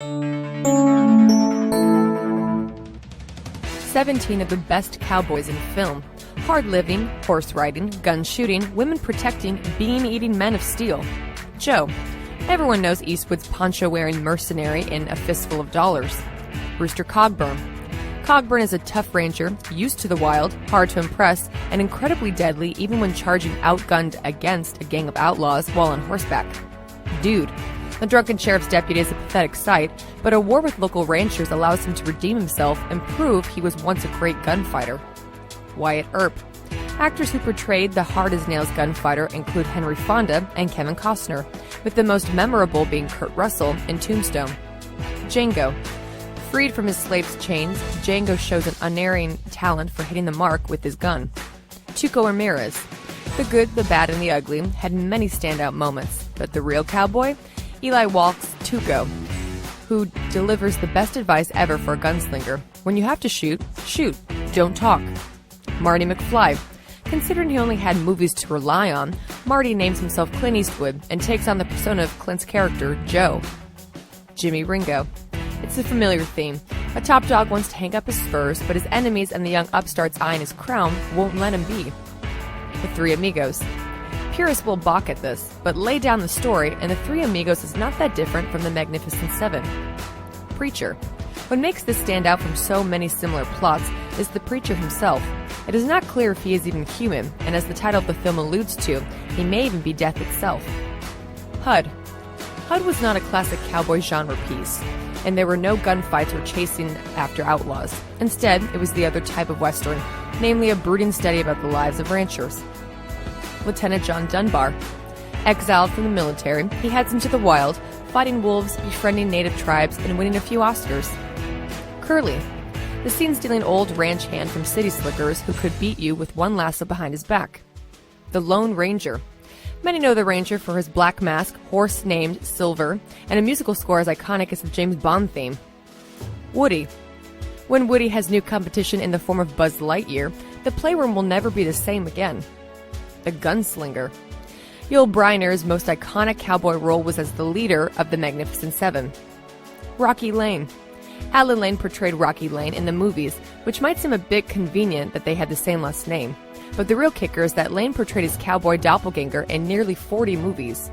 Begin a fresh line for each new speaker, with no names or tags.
17 of the best cowboys in film. Hard living, horse riding, gun shooting, women protecting, bean eating men of steel. Joe. Everyone knows Eastwood's poncho wearing mercenary in A Fistful of Dollars. Rooster Cogburn. Cogburn is a tough ranger, used to the wild, hard to impress, and incredibly deadly even when charging outgunned against a gang of outlaws while on horseback. Dude. The drunken sheriff's deputy is a pathetic sight, but a war with local ranchers allows him to redeem himself and prove he was once a great gunfighter. Wyatt Earp. Actors who portrayed the hard-as-nails gunfighter include Henry Fonda and Kevin Costner, with the most memorable being Kurt Russell in Tombstone. Django. Freed from his slave's chains, Django shows an unerring talent for hitting the mark with his gun. Tuco Ramirez. The good, the bad, and the ugly had many standout moments, but the real cowboy? Eli Walk's Tuco, who delivers the best advice ever for a gunslinger. When you have to shoot, shoot. Don't talk. Marty Mcfly. Considering he only had movies to rely on, Marty names himself Clint Eastwood and takes on the persona of Clint's character, Joe. Jimmy Ringo. It's a familiar theme. A top dog wants to hang up his spurs, but his enemies and the young upstarts eyeing his crown won't let him be. The Three Amigos. Purists will balk at this, but lay down the story, and the Three Amigos is not that different from the Magnificent Seven. Preacher. What makes this stand out from so many similar plots is the preacher himself. It is not clear if he is even human, and as the title of the film alludes to, he may even be death itself. Hud. Hud was not a classic cowboy genre piece, and there were no gunfights or chasing after outlaws. Instead, it was the other type of Western, namely a brooding study about the lives of ranchers. Lieutenant John Dunbar. Exiled from the military, he heads into the wild, fighting wolves, befriending native tribes, and winning a few Oscars. Curly. The scene-stealing old ranch hand from city slickers who could beat you with one lasso behind his back. The Lone Ranger. Many know the Ranger for his black mask, horse named Silver, and a musical score as iconic as the James Bond theme. Woody. When Woody has new competition in the form of Buzz Lightyear, the playroom will never be the same again. The Gunslinger. Yul Brynner's most iconic cowboy role was as the leader of the Magnificent Seven. Rocky Lane. Alan Lane portrayed Rocky Lane in the movies, which might seem a bit convenient that they had the same last name. But the real kicker is that Lane portrayed his cowboy doppelganger in nearly 40 movies.